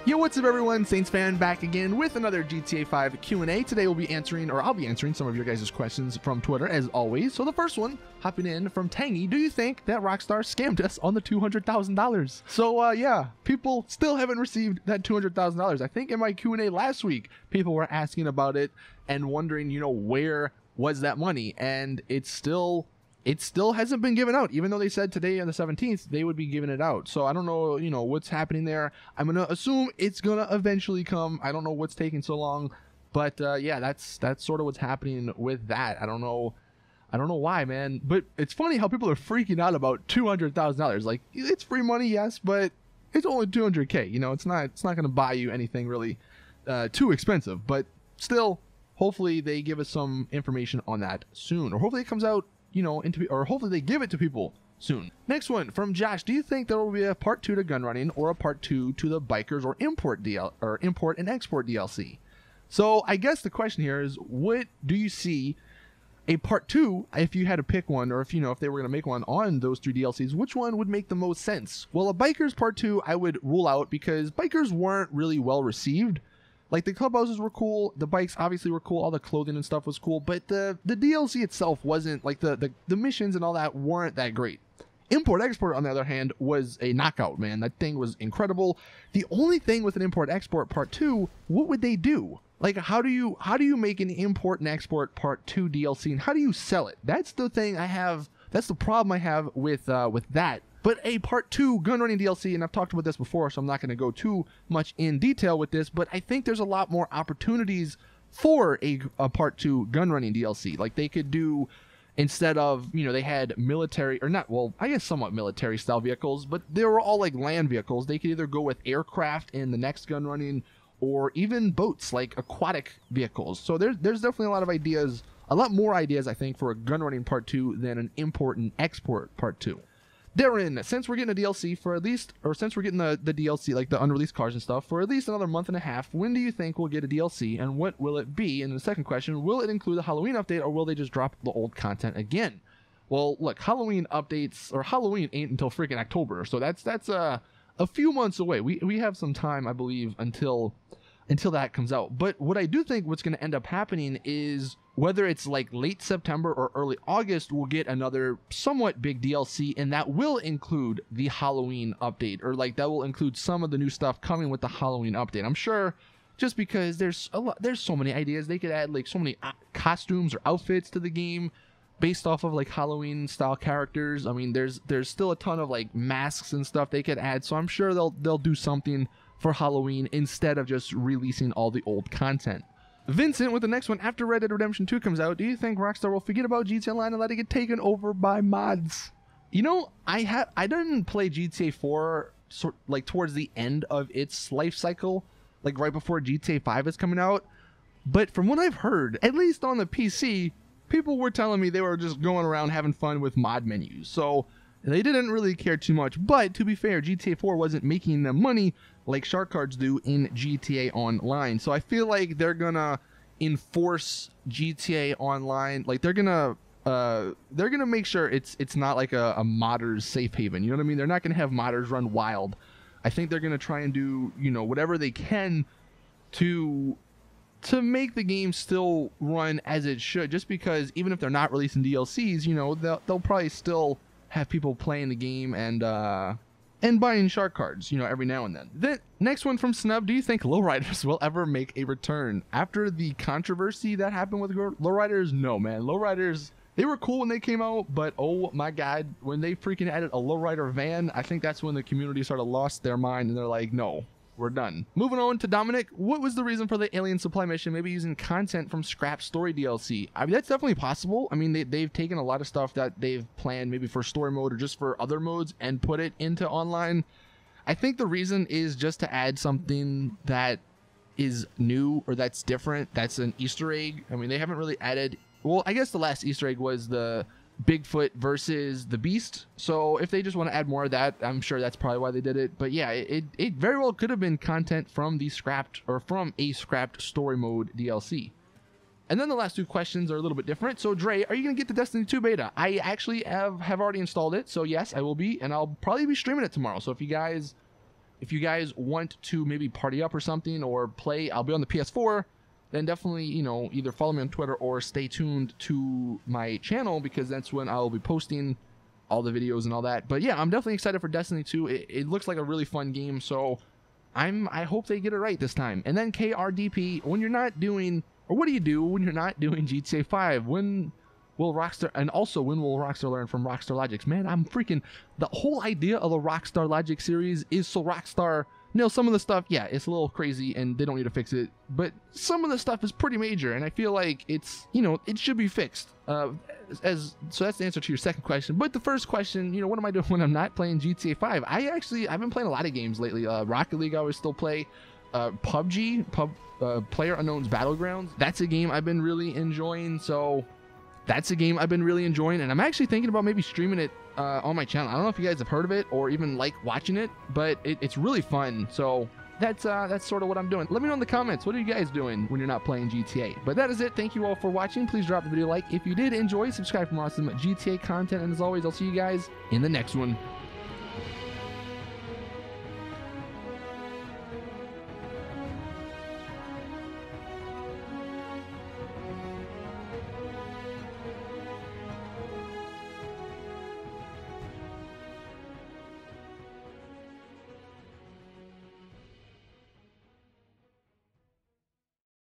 Yo, what's up everyone? Saintsfan back again with another GTA 5 Q&A. Today we'll be answering, or I'll be answering some of your guys' questions from Twitter as always. So the first one, hopping in from Tangy, do you think that Rockstar scammed us on the $200,000? So yeah, people still haven't received that $200,000. I think in my Q&A last week, people were asking about it and wondering, you know, where was that money? And it still hasn't been given out, even though they said today on the 17th they would be giving it out. So I don't know, you know, what's happening there. I'm gonna assume it's gonna eventually come. I don't know what's taking so long, but yeah, that's sort of what's happening with that. I don't know why, man. But it's funny how people are freaking out about $200,000. Like, it's free money, yes, but it's only 200K. You know, it's not gonna buy you anything really too expensive. But still, hopefully they give us some information on that soon, or hopefully it comes out, you know, or hopefully they give it to people soon. Next one from Josh. Do you think there will be a part 2 to gun running or a part 2 to the bikers or import and export DLC? So I guess the question here is, what do you see a part 2 if you had to pick one, or if you know, if they were going to make one on those 3 DLCs, which one would make the most sense? Well, a bikers part 2 I would rule out because bikers weren't really well received. Like, the clubhouses were cool, the bikes obviously were cool, all the clothing and stuff was cool, but the DLC itself wasn't, like, the missions and all that weren't that great. Import-export, on the other hand, was a knockout, man. That thing was incredible. The only thing with an import-export part 2, what would they do? Like, how do you make an import and export part 2 DLC, and how do you sell it? That's the thing I have, that's the problem I have with that. But a part 2 gun running DLC, and I've talked about this before, so I'm not going to go too much in detail with this, but I think there's a lot more opportunities for a part 2 gun running DLC. Like, they could do, instead of, you know, they had military, or not, well, I guess somewhat military style vehicles, but they were all like land vehicles. They could either go with aircraft in the next gun running, or even boats, like aquatic vehicles. So there's definitely a lot of ideas, a lot more ideas, I think, for a gun running part 2 than an import and export part 2. Darren, since we're getting a DLC for at least, or since we're getting the DLC, like the unreleased cars and stuff, for at least another month and a half, when do you think we'll get a DLC, and what will it be? And the second question, will it include the Halloween update, or will they just drop the old content again? Well, look, Halloween updates, or Halloween ain't until freaking October, so that's a few months away. We have some time, I believe, until that comes out. But what I do think what's going to end up happening is, whether it's like late September or early August, we'll get another somewhat big DLC, and that will include the Halloween update, or like that will include some of the new stuff coming with the Halloween update. I'm sure, just because there's so many ideas. They could add like so many costumes or outfits to the game based off of like Halloween style characters. I mean, there's still a ton of like masks and stuff they could add, so I'm sure they'll do something for Halloween instead of just releasing all the old content. Vincent with the next one. After Red Dead Redemption 2 comes out, do you think Rockstar will forget about GTA Online and let it get taken over by mods? You know, I didn't play GTA 4 like towards the end of its life cycle, like right before GTA 5 is coming out. But from what I've heard, at least on the PC, people were telling me they were just going around having fun with mod menus. So they didn't really care too much. But to be fair, GTA 4 wasn't making the money like shark cards do in GTA Online. So I feel like they're gonna enforce GTA Online. Like, they're gonna make sure it's not like a modder's safe haven. You know what I mean? They're not gonna have modders run wild. I think they're gonna try and do, you know, whatever they can to make the game still run as it should. Just because even if they're not releasing DLCs, you know, they'll probably still have people playing the game and buying shark cards, you know, every now and then. The next one from Snub. Do you think lowriders will ever make a return? After the controversy that happened with lowriders, no, man. Lowriders, they were cool when they came out, but oh my god, when they freaking added a lowrider van, I think that's when the community sort of lost their mind, and they're like, no, we're done. Moving on to Dominic. What was the reason for the alien supply mission? Maybe using content from Scrap Story DLC. I mean, that's definitely possible. I mean, they've taken a lot of stuff that they've planned maybe for story mode or just for other modes and put it into online. I think the reason is just to add something that is new or that's different. That's an Easter egg. I mean, they haven't really added, well, I guess the last Easter egg was the Bigfoot versus the Beast. So if they just want to add more of that, I'm sure that's probably why they did it. But yeah, it very well could have been content from the scrapped, or from a scrapped story mode DLC. And then the last 2 questions are a little bit different. So Dre, are you gonna get the Destiny 2 beta? I actually have already installed it, so yes, I will be, and I'll probably be streaming it tomorrow. So if you guys if you guys want to maybe party up or something or play, I'll be on the PS4, then definitely, you know, either follow me on Twitter or stay tuned to my channel, because that's when I'll be posting all the videos and all that. But yeah, I'm definitely excited for Destiny 2. It looks like a really fun game, so I hope they get it right this time. And then KRDP, when you're not doing, or what do you do when you're not doing GTA 5? When will Rockstar, and also when will Rockstar learn from Rockstar Logics? Man, I'm freaking, the whole idea of the Rockstar Logic series is so Rockstar, you know, some of the stuff, yeah, it's a little crazy and they don't need to fix it, but some of the stuff is pretty major, and I feel like it's, you know, it should be fixed. So that's the answer to your second question. But the first question, you know, what am I doing when I'm not playing GTA 5? I've been playing a lot of games lately. Rocket League I always still play. PUBG, PlayerUnknown's Battlegrounds, that's a game I've been really enjoying. So that's a game I've been really enjoying, and I'm actually thinking about maybe streaming it on my channel. I don't know if you guys have heard of it or even like watching it, but it's really fun. So that's sort of what I'm doing. Let me know in the comments, what are you guys doing when you're not playing GTA? But that is it. Thank you all for watching. Please drop the video a like if you did enjoy. Subscribe for more awesome GTA content, and as always, I'll see you guys in the next one.